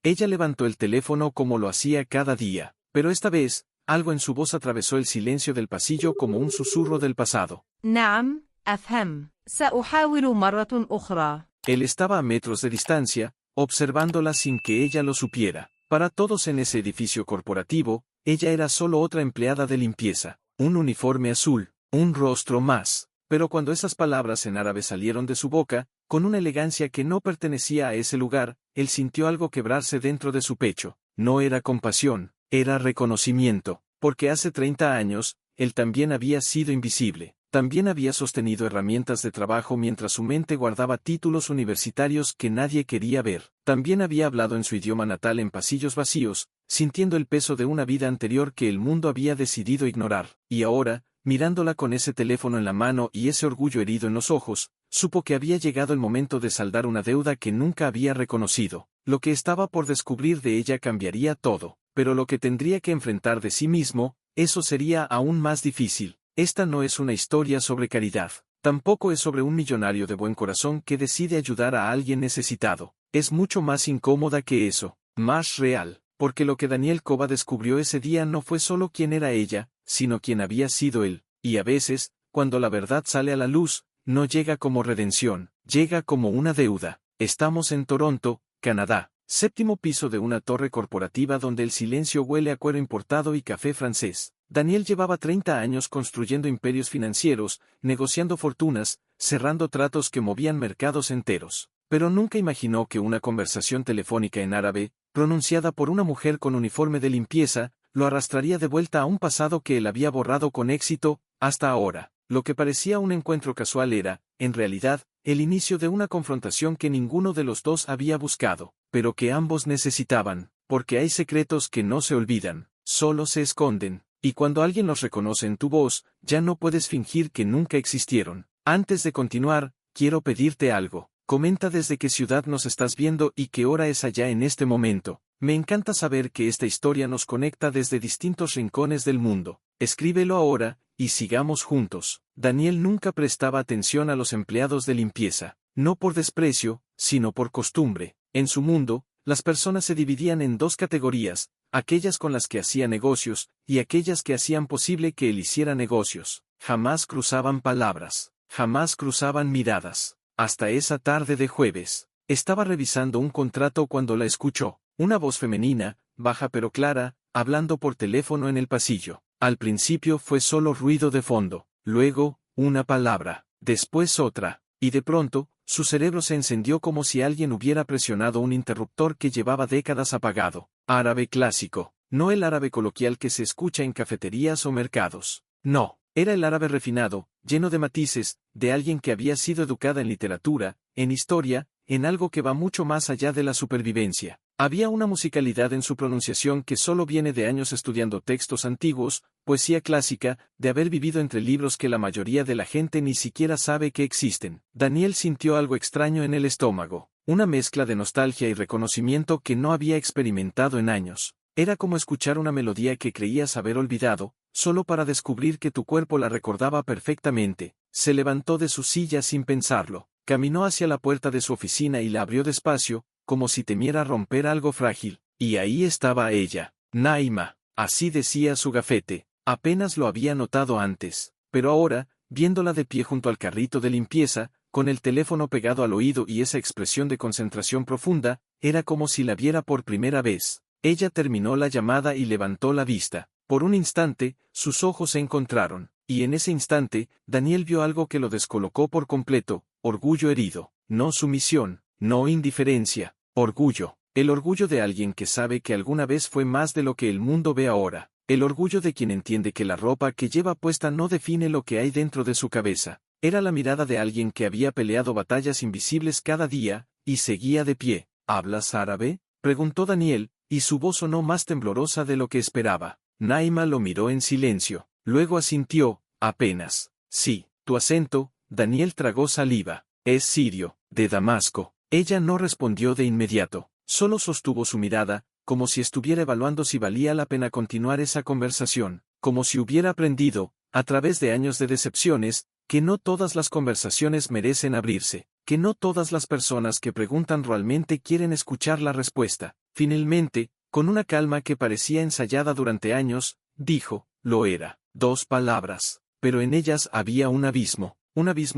Ella levantó el teléfono como lo hacía cada día, pero esta vez, algo en su voz atravesó el silencio del pasillo como un susurro del pasado. نعم، أفهم. سأحاول مرة أخرى. Él estaba a metros de distancia, observándola sin que ella lo supiera. Para todos en ese edificio corporativo, ella era solo otra empleada de limpieza, un uniforme azul, un rostro más. Pero cuando esas palabras en árabe salieron de su boca, con una elegancia que no pertenecía a ese lugar, él sintió algo quebrarse dentro de su pecho. No era compasión, era reconocimiento, porque hace 30 años, él también había sido invisible. También había sostenido herramientas de trabajo mientras su mente guardaba títulos universitarios que nadie quería ver. También había hablado en su idioma natal en pasillos vacíos, sintiendo el peso de una vida anterior que el mundo había decidido ignorar. Y ahora, mirándola con ese teléfono en la mano y ese orgullo herido en los ojos, supo que había llegado el momento de saldar una deuda que nunca había reconocido. Lo que estaba por descubrir de ella cambiaría todo, pero lo que tendría que enfrentar de sí mismo, eso sería aún más difícil. Esta no es una historia sobre caridad, tampoco es sobre un millonario de buen corazón que decide ayudar a alguien necesitado. Es mucho más incómoda que eso, más real, porque lo que Daniel Kova descubrió ese día no fue solo quién era ella, sino quién había sido él, y a veces, cuando la verdad sale a la luz, no llega como redención, llega como una deuda. Estamos en Toronto, Canadá, séptimo piso de una torre corporativa donde el silencio huele a cuero importado y café francés. Daniel llevaba 30 años construyendo imperios financieros, negociando fortunas, cerrando tratos que movían mercados enteros. Pero nunca imaginó que una conversación telefónica en árabe, pronunciada por una mujer con uniforme de limpieza, lo arrastraría de vuelta a un pasado que él había borrado con éxito, hasta ahora. Lo que parecía un encuentro casual era, en realidad, el inicio de una confrontación que ninguno de los dos había buscado, pero que ambos necesitaban, porque hay secretos que no se olvidan, solo se esconden. Y cuando alguien los reconoce en tu voz, ya no puedes fingir que nunca existieron. Antes de continuar, quiero pedirte algo. Comenta desde qué ciudad nos estás viendo y qué hora es allá en este momento. Me encanta saber que esta historia nos conecta desde distintos rincones del mundo. Escríbelo ahora, y sigamos juntos. Daniel nunca prestaba atención a los empleados de limpieza, no por desprecio, sino por costumbre. En su mundo, las personas se dividían en dos categorías, aquellas con las que hacía negocios, y aquellas que hacían posible que él hiciera negocios. Jamás cruzaban palabras, jamás cruzaban miradas. Hasta esa tarde de jueves, estaba revisando un contrato cuando la escuchó, una voz femenina, baja pero clara, hablando por teléfono en el pasillo. Al principio fue solo ruido de fondo, luego, una palabra, después otra, y de pronto, su cerebro se encendió como si alguien hubiera presionado un interruptor que llevaba décadas apagado. Árabe clásico, no el árabe coloquial que se escucha en cafeterías o mercados. No, era el árabe refinado, lleno de matices, de alguien que había sido educada en literatura, en historia, en algo que va mucho más allá de la supervivencia. Había una musicalidad en su pronunciación que solo viene de años estudiando textos antiguos, poesía clásica, de haber vivido entre libros que la mayoría de la gente ni siquiera sabe que existen. Daniel sintió algo extraño en el estómago, una mezcla de nostalgia y reconocimiento que no había experimentado en años. Era como escuchar una melodía que creías haber olvidado, solo para descubrir que tu cuerpo la recordaba perfectamente. Se levantó de su silla sin pensarlo, caminó hacia la puerta de su oficina y la abrió despacio, como si temiera romper algo frágil, y ahí estaba ella, Naima, así decía su gafete, apenas lo había notado antes, pero ahora, viéndola de pie junto al carrito de limpieza, con el teléfono pegado al oído y esa expresión de concentración profunda, era como si la viera por primera vez. Ella terminó la llamada y levantó la vista. Por un instante, sus ojos se encontraron, y en ese instante, Daniel vio algo que lo descolocó por completo, orgullo herido, no sumisión, no indiferencia, orgullo. El orgullo de alguien que sabe que alguna vez fue más de lo que el mundo ve ahora. El orgullo de quien entiende que la ropa que lleva puesta no define lo que hay dentro de su cabeza. Era la mirada de alguien que había peleado batallas invisibles cada día, y seguía de pie. ¿Hablas árabe?, preguntó Daniel, y su voz sonó más temblorosa de lo que esperaba. Naima lo miró en silencio, luego asintió, apenas. Sí, tu acento. Daniel tragó saliva. Es sirio, de Damasco. Ella no respondió de inmediato, solo sostuvo su mirada, como si estuviera evaluando si valía la pena continuar esa conversación, como si hubiera aprendido, a través de años de decepciones, que no todas las conversaciones merecen abrirse, que no todas las personas que preguntan realmente quieren escuchar la respuesta. Finalmente, con una calma que parecía ensayada durante años, dijo, lo era. 2 palabras, pero en ellas había un abismo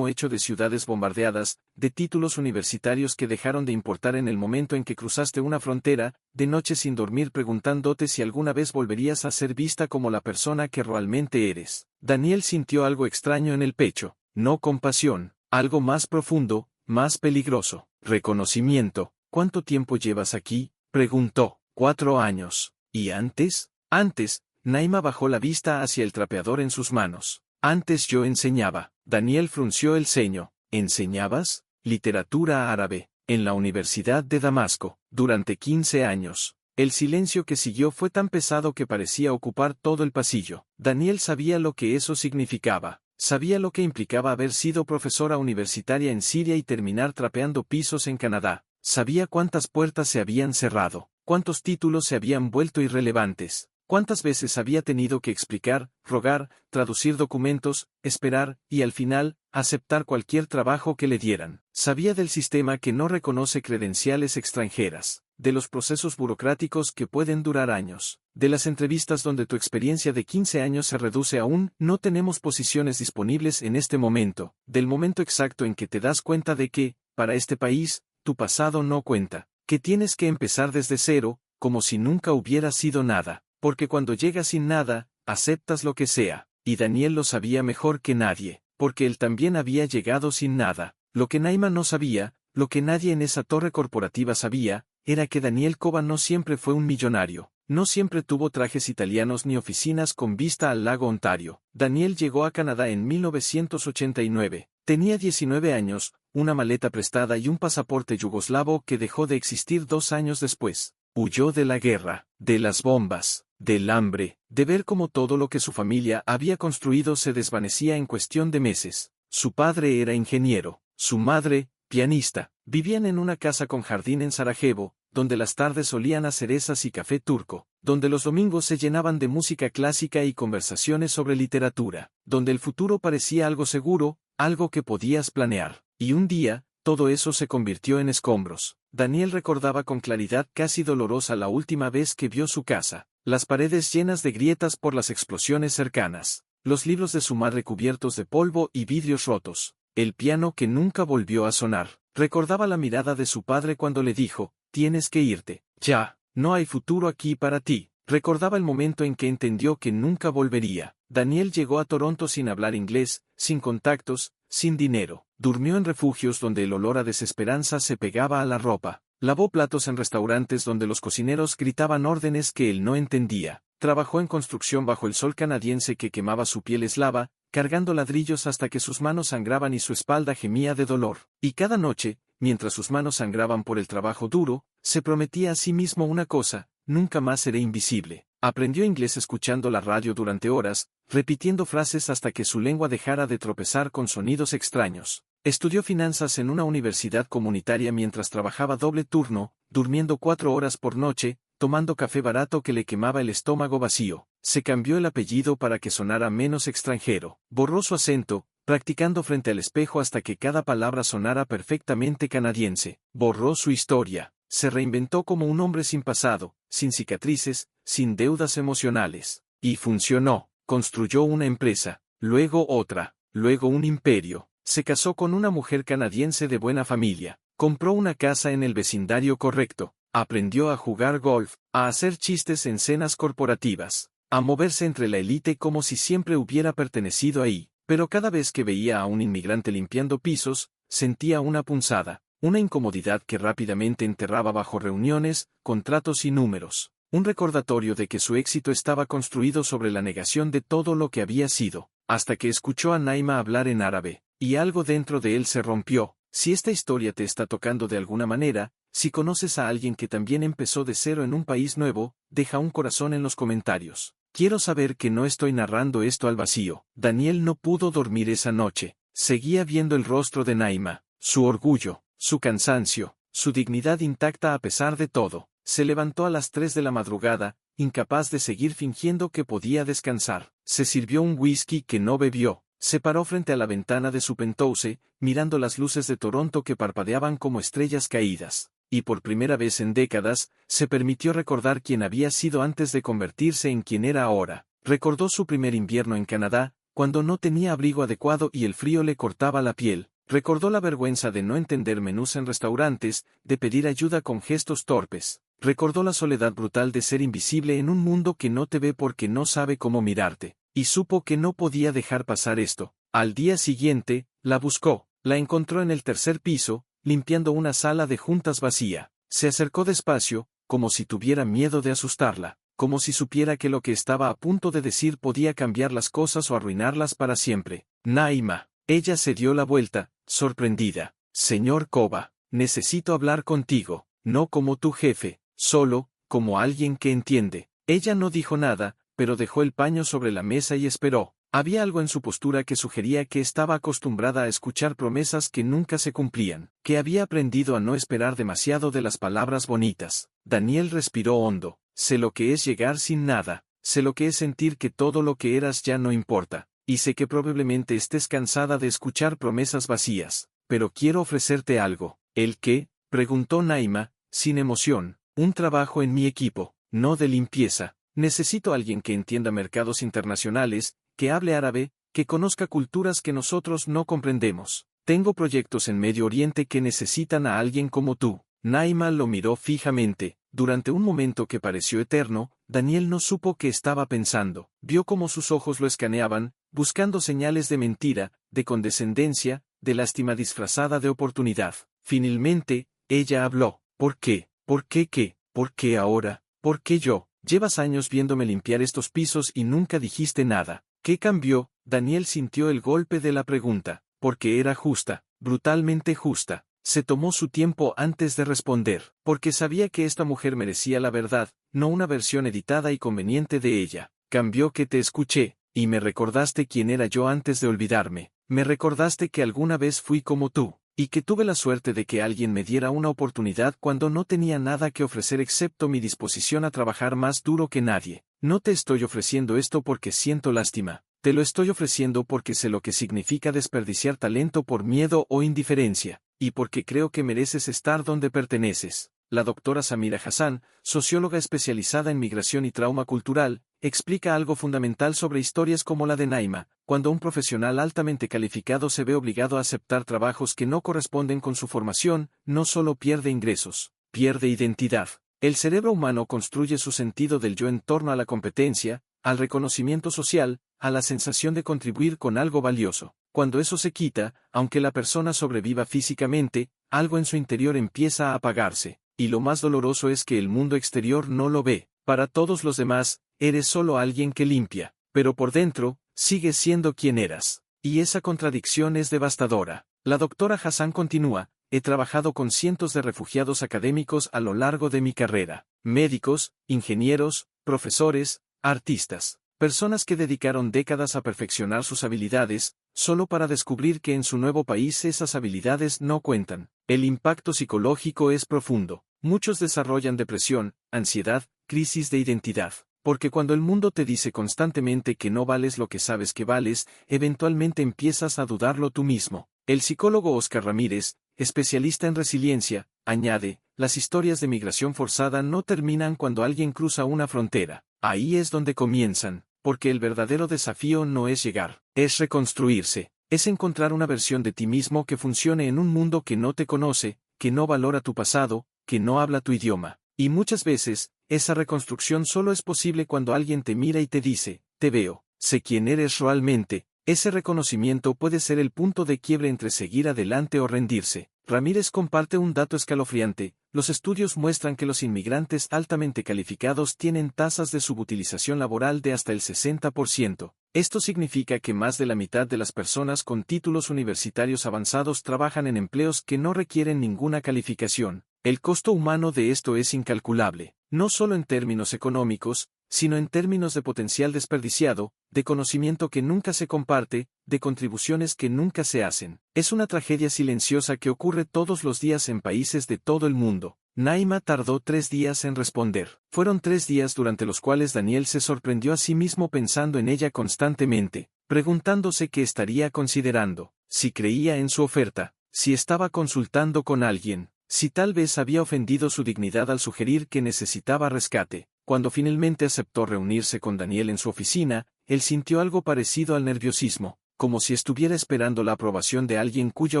hecho de ciudades bombardeadas, de títulos universitarios que dejaron de importar en el momento en que cruzaste una frontera, de noches sin dormir preguntándote si alguna vez volverías a ser vista como la persona que realmente eres. Daniel sintió algo extraño en el pecho, no compasión, algo más profundo, más peligroso. Reconocimiento. ¿Cuánto tiempo llevas aquí?, preguntó. 4 años. ¿Y antes? Antes, Naima bajó la vista hacia el trapeador en sus manos. Antes yo enseñaba. Daniel frunció el ceño. ¿Enseñabas? Literatura árabe, en la Universidad de Damasco, durante 15 años. El silencio que siguió fue tan pesado que parecía ocupar todo el pasillo. Daniel sabía lo que eso significaba. Sabía lo que implicaba haber sido profesora universitaria en Siria y terminar trapeando pisos en Canadá. Sabía cuántas puertas se habían cerrado, cuántos títulos se habían vuelto irrelevantes. ¿Cuántas veces había tenido que explicar, rogar, traducir documentos, esperar, y al final, aceptar cualquier trabajo que le dieran? Sabía del sistema que no reconoce credenciales extranjeras, de los procesos burocráticos que pueden durar años, de las entrevistas donde tu experiencia de 15 años se reduce a un «no tenemos posiciones disponibles en este momento», del momento exacto en que te das cuenta de que, para este país, tu pasado no cuenta, que tienes que empezar desde cero, como si nunca hubiera sido nada. Porque cuando llegas sin nada, aceptas lo que sea, y Daniel lo sabía mejor que nadie, porque él también había llegado sin nada. Lo que Naima no sabía, lo que nadie en esa torre corporativa sabía, era que Daniel Cova no siempre fue un millonario, no siempre tuvo trajes italianos ni oficinas con vista al lago Ontario. Daniel llegó a Canadá en 1989, tenía 19 años, una maleta prestada y un pasaporte yugoslavo que dejó de existir 2 años después. Huyó de la guerra, de las bombas, del hambre, de ver cómo todo lo que su familia había construido se desvanecía en cuestión de meses. Su padre era ingeniero, su madre, pianista. Vivían en una casa con jardín en Sarajevo, donde las tardes olían a cerezas y café turco, donde los domingos se llenaban de música clásica y conversaciones sobre literatura, donde el futuro parecía algo seguro, algo que podías planear. Y un día, todo eso se convirtió en escombros. Daniel recordaba con claridad casi dolorosa la última vez que vio su casa, las paredes llenas de grietas por las explosiones cercanas, los libros de su madre cubiertos de polvo y vidrios rotos, el piano que nunca volvió a sonar. Recordaba la mirada de su padre cuando le dijo, tienes que irte, ya, no hay futuro aquí para ti. Recordaba el momento en que entendió que nunca volvería. Daniel llegó a Toronto sin hablar inglés, sin contactos, sin dinero. Durmió en refugios donde el olor a desesperanza se pegaba a la ropa. Lavó platos en restaurantes donde los cocineros gritaban órdenes que él no entendía. Trabajó en construcción bajo el sol canadiense que quemaba su piel eslava, cargando ladrillos hasta que sus manos sangraban y su espalda gemía de dolor. Y cada noche, mientras sus manos sangraban por el trabajo duro, se prometía a sí mismo una cosa: nunca más seré invisible. Aprendió inglés escuchando la radio durante horas, repitiendo frases hasta que su lengua dejara de tropezar con sonidos extraños. Estudió finanzas en una universidad comunitaria mientras trabajaba doble turno, durmiendo 4 horas por noche, tomando café barato que le quemaba el estómago vacío. Se cambió el apellido para que sonara menos extranjero. Borró su acento, practicando frente al espejo hasta que cada palabra sonara perfectamente canadiense. Borró su historia. Se reinventó como un hombre sin pasado, sin cicatrices, sin deudas emocionales. Y funcionó. Construyó una empresa, luego otra, luego un imperio. Se casó con una mujer canadiense de buena familia. Compró una casa en el vecindario correcto. Aprendió a jugar golf, a hacer chistes en cenas corporativas, a moverse entre la élite como si siempre hubiera pertenecido ahí. Pero cada vez que veía a un inmigrante limpiando pisos, sentía una punzada, una incomodidad que rápidamente enterraba bajo reuniones, contratos y números. Un recordatorio de que su éxito estaba construido sobre la negación de todo lo que había sido, hasta que escuchó a Naima hablar en árabe, y algo dentro de él se rompió. Si esta historia te está tocando de alguna manera, si conoces a alguien que también empezó de cero en un país nuevo, deja un corazón en los comentarios. Quiero saber que no estoy narrando esto al vacío. Daniel no pudo dormir esa noche. Seguía viendo el rostro de Naima, su orgullo, su cansancio, su dignidad intacta a pesar de todo. Se levantó a las 3 de la madrugada, incapaz de seguir fingiendo que podía descansar. Se sirvió un whisky que no bebió. Se paró frente a la ventana de su penthouse, mirando las luces de Toronto que parpadeaban como estrellas caídas. y por primera vez en décadas, se permitió recordar quién había sido antes de convertirse en quien era ahora. Recordó su primer invierno en Canadá, cuando no tenía abrigo adecuado y el frío le cortaba la piel. Recordó la vergüenza de no entender menús en restaurantes, de pedir ayuda con gestos torpes. Recordó la soledad brutal de ser invisible en un mundo que no te ve porque no sabe cómo mirarte. Y supo que no podía dejar pasar esto. Al día siguiente, la buscó. La encontró en el tercer piso, limpiando una sala de juntas vacía. Se acercó despacio, como si tuviera miedo de asustarla, como si supiera que lo que estaba a punto de decir podía cambiar las cosas o arruinarlas para siempre. Naima. Ella se dio la vuelta, sorprendida. Señor Koba, necesito hablar contigo, no como tu jefe, solo, como alguien que entiende. Ella no dijo nada, pero dejó el paño sobre la mesa y esperó. Había algo en su postura que sugería que estaba acostumbrada a escuchar promesas que nunca se cumplían, que había aprendido a no esperar demasiado de las palabras bonitas. Daniel respiró hondo. Sé lo que es llegar sin nada, sé lo que es sentir que todo lo que eras ya no importa, y sé que probablemente estés cansada de escuchar promesas vacías, pero quiero ofrecerte algo. ¿El qué?, preguntó Naima, sin emoción. Un trabajo en mi equipo, no de limpieza. Necesito a alguien que entienda mercados internacionales, que hable árabe, que conozca culturas que nosotros no comprendemos. Tengo proyectos en Medio Oriente que necesitan a alguien como tú. Naima lo miró fijamente. Durante un momento que pareció eterno, Daniel no supo qué estaba pensando. Vio cómo sus ojos lo escaneaban, buscando señales de mentira, de condescendencia, de lástima disfrazada de oportunidad. Finalmente, ella habló. ¿Por qué? ¿Por qué qué? ¿Por qué ahora? ¿Por qué yo? Llevas años viéndome limpiar estos pisos y nunca dijiste nada. ¿Qué cambió? Daniel sintió el golpe de la pregunta, porque era justa, brutalmente justa. Se tomó su tiempo antes de responder, porque sabía que esta mujer merecía la verdad, no una versión editada y conveniente de ella. Cambió que te escuché, y me recordaste quién era yo antes de olvidarme. Me recordaste que alguna vez fui como tú, y que tuve la suerte de que alguien me diera una oportunidad cuando no tenía nada que ofrecer excepto mi disposición a trabajar más duro que nadie. No te estoy ofreciendo esto porque siento lástima, te lo estoy ofreciendo porque sé lo que significa desperdiciar talento por miedo o indiferencia, y porque creo que mereces estar donde perteneces. La doctora Samira Hassan, socióloga especializada en migración y trauma cultural, explica algo fundamental sobre historias como la de Naima. Cuando un profesional altamente calificado se ve obligado a aceptar trabajos que no corresponden con su formación, no solo pierde ingresos, pierde identidad. El cerebro humano construye su sentido del yo en torno a la competencia, al reconocimiento social, a la sensación de contribuir con algo valioso. Cuando eso se quita, aunque la persona sobreviva físicamente, algo en su interior empieza a apagarse. Y lo más doloroso es que el mundo exterior no lo ve. Para todos los demás, eres solo alguien que limpia, pero por dentro, sigues siendo quien eras. Y esa contradicción es devastadora. La doctora Hassan continúa, he trabajado con cientos de refugiados académicos a lo largo de mi carrera. Médicos, ingenieros, profesores, artistas. Personas que dedicaron décadas a perfeccionar sus habilidades, solo para descubrir que en su nuevo país esas habilidades no cuentan. El impacto psicológico es profundo. Muchos desarrollan depresión, ansiedad, crisis de identidad. Porque cuando el mundo te dice constantemente que no vales lo que sabes que vales, eventualmente empiezas a dudarlo tú mismo. El psicólogo Oscar Ramírez, especialista en resiliencia, añade, las historias de migración forzada no terminan cuando alguien cruza una frontera. Ahí es donde comienzan, porque el verdadero desafío no es llegar, es reconstruirse, es encontrar una versión de ti mismo que funcione en un mundo que no te conoce, que no valora tu pasado, que no habla tu idioma. Y muchas veces, esa reconstrucción solo es posible cuando alguien te mira y te dice, te veo, sé quién eres realmente. Ese reconocimiento puede ser el punto de quiebre entre seguir adelante o rendirse. Ramírez comparte un dato escalofriante. Los estudios muestran que los inmigrantes altamente calificados tienen tasas de subutilización laboral de hasta el 60%. Esto significa que más de la mitad de las personas con títulos universitarios avanzados trabajan en empleos que no requieren ninguna calificación. El costo humano de esto es incalculable, no solo en términos económicos, sino en términos de potencial desperdiciado, de conocimiento que nunca se comparte, de contribuciones que nunca se hacen. Es una tragedia silenciosa que ocurre todos los días en países de todo el mundo. Naima tardó 3 días en responder. Fueron 3 días durante los cuales Daniel se sorprendió a sí mismo pensando en ella constantemente, preguntándose qué estaría considerando, si creía en su oferta, si estaba consultando con alguien, si tal vez había ofendido su dignidad al sugerir que necesitaba rescate. Cuando finalmente aceptó reunirse con Daniel en su oficina, él sintió algo parecido al nerviosismo, como si estuviera esperando la aprobación de alguien cuya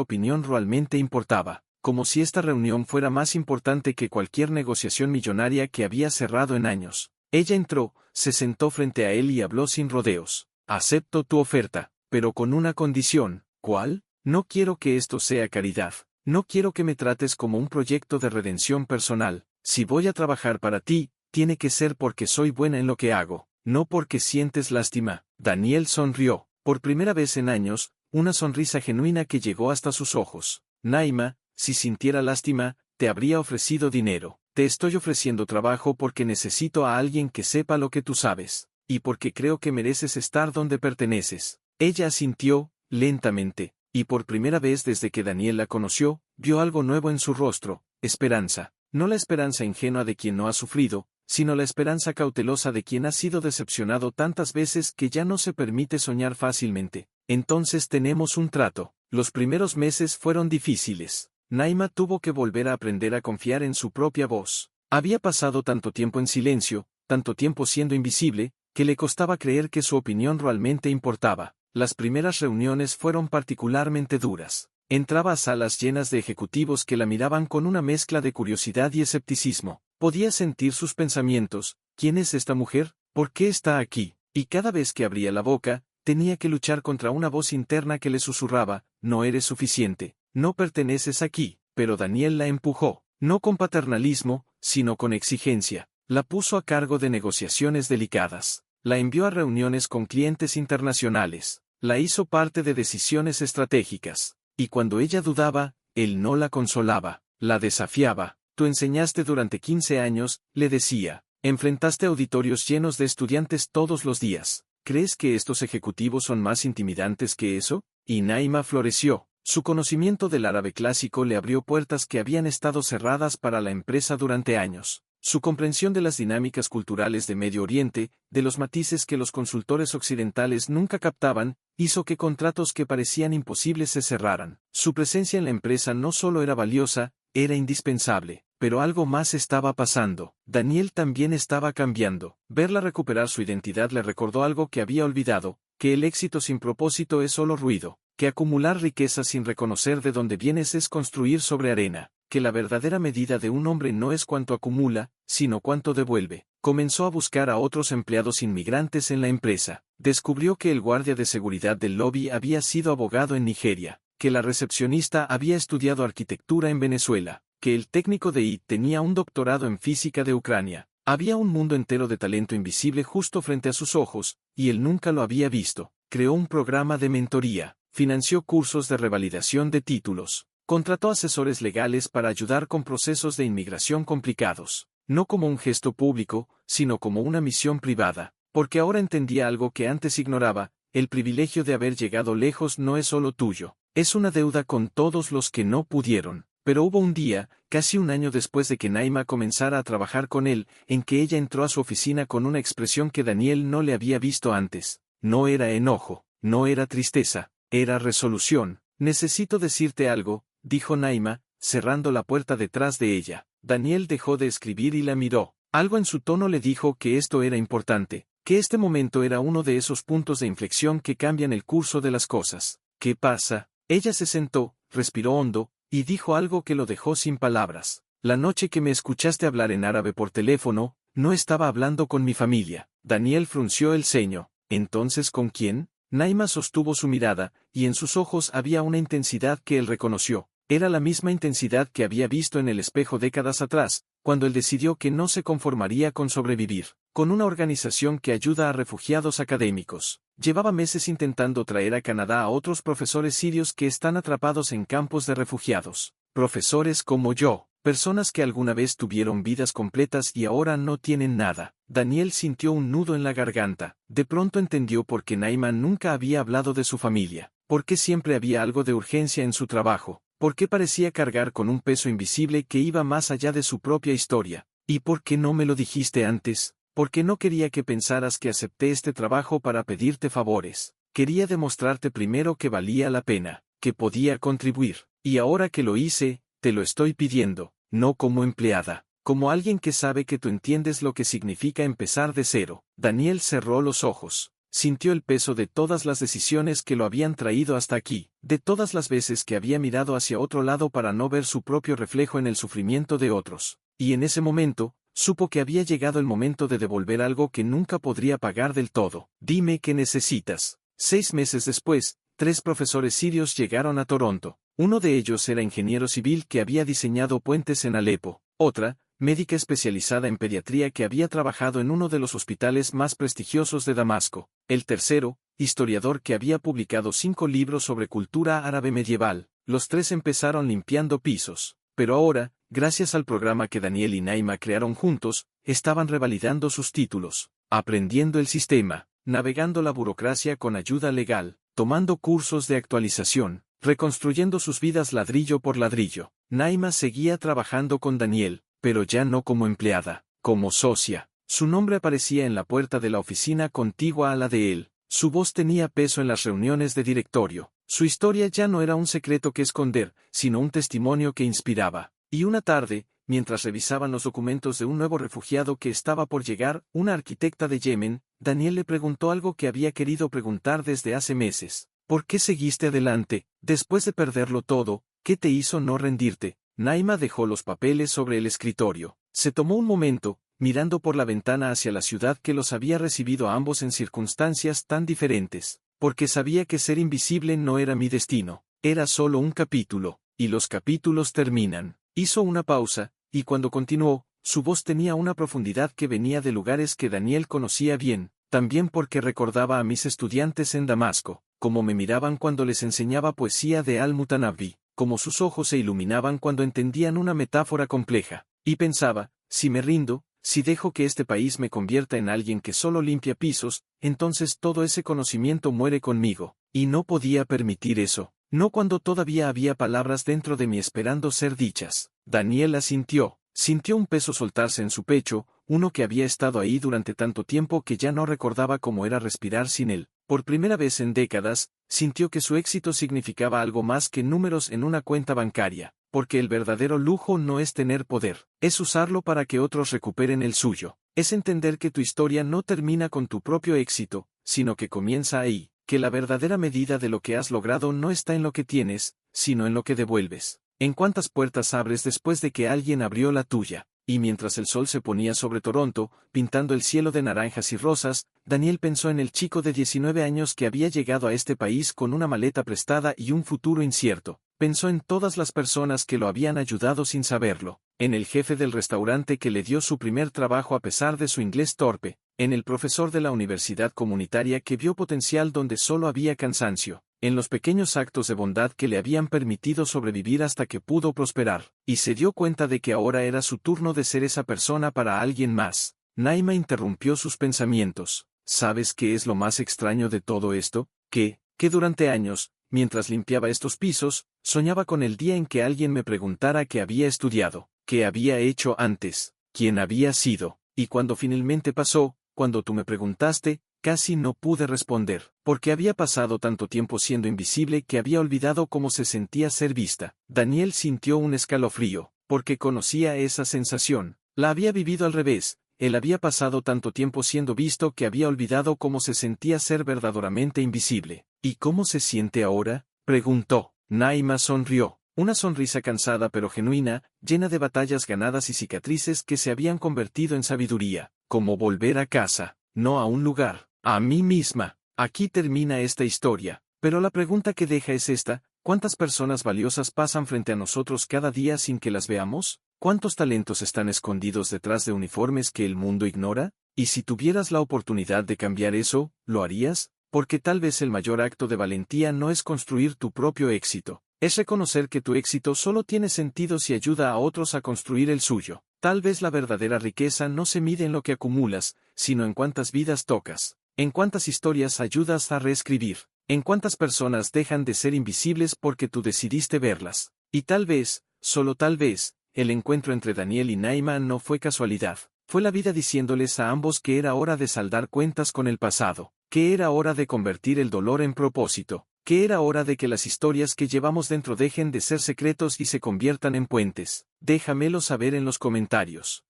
opinión realmente importaba, como si esta reunión fuera más importante que cualquier negociación millonaria que había cerrado en años. Ella entró, se sentó frente a él y habló sin rodeos. Acepto tu oferta, pero con una condición. ¿Cuál? No quiero que esto sea caridad. No quiero que me trates como un proyecto de redención personal. Si voy a trabajar para ti, tiene que ser porque soy buena en lo que hago, no porque sientes lástima. Daniel sonrió, por primera vez en años, una sonrisa genuina que llegó hasta sus ojos. Naima, si sintiera lástima, te habría ofrecido dinero. Te estoy ofreciendo trabajo porque necesito a alguien que sepa lo que tú sabes, y porque creo que mereces estar donde perteneces. Ella asintió, lentamente, y por primera vez desde que Daniel la conoció, vio algo nuevo en su rostro, esperanza. No la esperanza ingenua de quien no ha sufrido, sino la esperanza cautelosa de quien ha sido decepcionado tantas veces que ya no se permite soñar fácilmente. Entonces tenemos un trato. Los primeros meses fueron difíciles. Naima tuvo que volver a aprender a confiar en su propia voz. Había pasado tanto tiempo en silencio, tanto tiempo siendo invisible, que le costaba creer que su opinión realmente importaba. Las primeras reuniones fueron particularmente duras. Entraba a salas llenas de ejecutivos que la miraban con una mezcla de curiosidad y escepticismo. Podía sentir sus pensamientos. ¿Quién es esta mujer? ¿Por qué está aquí? Y cada vez que abría la boca, tenía que luchar contra una voz interna que le susurraba, no eres suficiente, no perteneces aquí. Pero Daniel la empujó, no con paternalismo, sino con exigencia. La puso a cargo de negociaciones delicadas. La envió a reuniones con clientes internacionales. La hizo parte de decisiones estratégicas. Y cuando ella dudaba, él no la consolaba, la desafiaba. Tú enseñaste durante 15 años, le decía. Enfrentaste auditorios llenos de estudiantes todos los días. ¿Crees que estos ejecutivos son más intimidantes que eso? Y Naima floreció. Su conocimiento del árabe clásico le abrió puertas que habían estado cerradas para la empresa durante años. Su comprensión de las dinámicas culturales de Medio Oriente, de los matices que los consultores occidentales nunca captaban, hizo que contratos que parecían imposibles se cerraran. Su presencia en la empresa no solo era valiosa, era indispensable. Pero algo más estaba pasando. Daniel también estaba cambiando. Verla recuperar su identidad le recordó algo que había olvidado, que el éxito sin propósito es solo ruido, que acumular riqueza sin reconocer de dónde vienes es construir sobre arena, que la verdadera medida de un hombre no es cuánto acumula, sino cuánto devuelve. Comenzó a buscar a otros empleados inmigrantes en la empresa. Descubrió que el guardia de seguridad del lobby había sido abogado en Nigeria, que la recepcionista había estudiado arquitectura en Venezuela, que el técnico de IT tenía un doctorado en física de Ucrania. Había un mundo entero de talento invisible justo frente a sus ojos, y él nunca lo había visto. Creó un programa de mentoría, financió cursos de revalidación de títulos, contrató asesores legales para ayudar con procesos de inmigración complicados, no como un gesto público, sino como una misión privada, porque ahora entendía algo que antes ignoraba: el privilegio de haber llegado lejos no es solo tuyo, es una deuda con todos los que no pudieron. Pero hubo un día, casi un año después de que Naima comenzara a trabajar con él, en que ella entró a su oficina con una expresión que Daniel no le había visto antes. No era enojo, no era tristeza, era resolución. Necesito decirte algo, dijo Naima, cerrando la puerta detrás de ella. Daniel dejó de escribir y la miró. Algo en su tono le dijo que esto era importante, que este momento era uno de esos puntos de inflexión que cambian el curso de las cosas. ¿Qué pasa? Ella se sentó, respiró hondo, y dijo algo que lo dejó sin palabras. La noche que me escuchaste hablar en árabe por teléfono, no estaba hablando con mi familia. Daniel frunció el ceño. ¿Entonces con quién? Naima sostuvo su mirada, y en sus ojos había una intensidad que él reconoció. Era la misma intensidad que había visto en el espejo décadas atrás, cuando él decidió que no se conformaría con sobrevivir, con una organización que ayuda a refugiados académicos. Llevaba meses intentando traer a Canadá a otros profesores sirios que están atrapados en campos de refugiados. Profesores como yo, personas que alguna vez tuvieron vidas completas y ahora no tienen nada. Daniel sintió un nudo en la garganta. De pronto entendió por qué Naima nunca había hablado de su familia, por qué siempre había algo de urgencia en su trabajo, por qué parecía cargar con un peso invisible que iba más allá de su propia historia. ¿Y por qué no me lo dijiste antes? Porque no quería que pensaras que acepté este trabajo para pedirte favores. Quería demostrarte primero que valía la pena, que podía contribuir. Y ahora que lo hice, te lo estoy pidiendo, no como empleada, como alguien que sabe que tú entiendes lo que significa empezar de cero. Daniel cerró los ojos. Sintió el peso de todas las decisiones que lo habían traído hasta aquí, de todas las veces que había mirado hacia otro lado para no ver su propio reflejo en el sufrimiento de otros. Y en ese momento, supo que había llegado el momento de devolver algo que nunca podría pagar del todo. Dime qué necesitas. 6 meses después, 3 profesores sirios llegaron a Toronto. Uno de ellos era ingeniero civil que había diseñado puentes en Alepo. Otra, médica especializada en pediatría que había trabajado en uno de los hospitales más prestigiosos de Damasco. El tercero, historiador que había publicado 5 libros sobre cultura árabe medieval. Los 3 empezaron limpiando pisos. Pero ahora, gracias al programa que Daniel y Naima crearon juntos, estaban revalidando sus títulos, aprendiendo el sistema, navegando la burocracia con ayuda legal, tomando cursos de actualización, reconstruyendo sus vidas ladrillo por ladrillo. Naima seguía trabajando con Daniel, pero ya no como empleada, como socia. Su nombre aparecía en la puerta de la oficina contigua a la de él. Su voz tenía peso en las reuniones de directorio. Su historia ya no era un secreto que esconder, sino un testimonio que inspiraba. Y una tarde, mientras revisaban los documentos de un nuevo refugiado que estaba por llegar, una arquitecta de Yemen, Daniel le preguntó algo que había querido preguntar desde hace meses. ¿Por qué seguiste adelante, después de perderlo todo? ¿Qué te hizo no rendirte? Naima dejó los papeles sobre el escritorio. Se tomó un momento, mirando por la ventana hacia la ciudad que los había recibido a ambos en circunstancias tan diferentes, porque sabía que ser invisible no era mi destino, era solo un capítulo, y los capítulos terminan. Hizo una pausa, y cuando continuó, su voz tenía una profundidad que venía de lugares que Daniel conocía bien, también porque recordaba a mis estudiantes en Damasco, cómo me miraban cuando les enseñaba poesía de Al-Mutanabbi, cómo sus ojos se iluminaban cuando entendían una metáfora compleja, y pensaba, si me rindo, si dejo que este país me convierta en alguien que solo limpia pisos, entonces todo ese conocimiento muere conmigo, y no podía permitir eso, no cuando todavía había palabras dentro de mí esperando ser dichas. Daniel asintió, sintió un peso soltarse en su pecho, uno que había estado ahí durante tanto tiempo que ya no recordaba cómo era respirar sin él. Por primera vez en décadas, sintió que su éxito significaba algo más que números en una cuenta bancaria, porque el verdadero lujo no es tener poder, es usarlo para que otros recuperen el suyo, es entender que tu historia no termina con tu propio éxito, sino que comienza ahí, que la verdadera medida de lo que has logrado no está en lo que tienes, sino en lo que devuelves. En cuántas puertas abres después de que alguien abrió la tuya. Y mientras el sol se ponía sobre Toronto, pintando el cielo de naranjas y rosas, Daniel pensó en el chico de 19 años que había llegado a este país con una maleta prestada y un futuro incierto. Pensó en todas las personas que lo habían ayudado sin saberlo, en el jefe del restaurante que le dio su primer trabajo a pesar de su inglés torpe, en el profesor de la universidad comunitaria que vio potencial donde solo había cansancio, en los pequeños actos de bondad que le habían permitido sobrevivir hasta que pudo prosperar, y se dio cuenta de que ahora era su turno de ser esa persona para alguien más. Naima interrumpió sus pensamientos. ¿Sabes qué es lo más extraño de todo esto? Que durante años, mientras limpiaba estos pisos, soñaba con el día en que alguien me preguntara qué había estudiado, qué había hecho antes, quién había sido, y cuando finalmente pasó, cuando tú me preguntaste, casi no pude responder, porque había pasado tanto tiempo siendo invisible que había olvidado cómo se sentía ser vista. Daniel sintió un escalofrío, porque conocía esa sensación. La había vivido al revés, él había pasado tanto tiempo siendo visto que había olvidado cómo se sentía ser verdaderamente invisible. ¿Y cómo se siente ahora?, preguntó. Naima sonrió, una sonrisa cansada pero genuina, llena de batallas ganadas y cicatrices que se habían convertido en sabiduría, como volver a casa, no a un lugar. A mí misma. Aquí termina esta historia, pero la pregunta que deja es esta: ¿cuántas personas valiosas pasan frente a nosotros cada día sin que las veamos? ¿Cuántos talentos están escondidos detrás de uniformes que el mundo ignora? Y si tuvieras la oportunidad de cambiar eso, ¿lo harías? Porque tal vez el mayor acto de valentía no es construir tu propio éxito, es reconocer que tu éxito solo tiene sentido si ayuda a otros a construir el suyo. Tal vez la verdadera riqueza no se mide en lo que acumulas, sino en cuántas vidas tocas. ¿En cuántas historias ayudas a reescribir? ¿En cuántas personas dejan de ser invisibles porque tú decidiste verlas? Y tal vez, solo tal vez, el encuentro entre Daniel y Naima no fue casualidad. Fue la vida diciéndoles a ambos que era hora de saldar cuentas con el pasado, que era hora de convertir el dolor en propósito, que era hora de que las historias que llevamos dentro dejen de ser secretos y se conviertan en puentes. Déjamelo saber en los comentarios.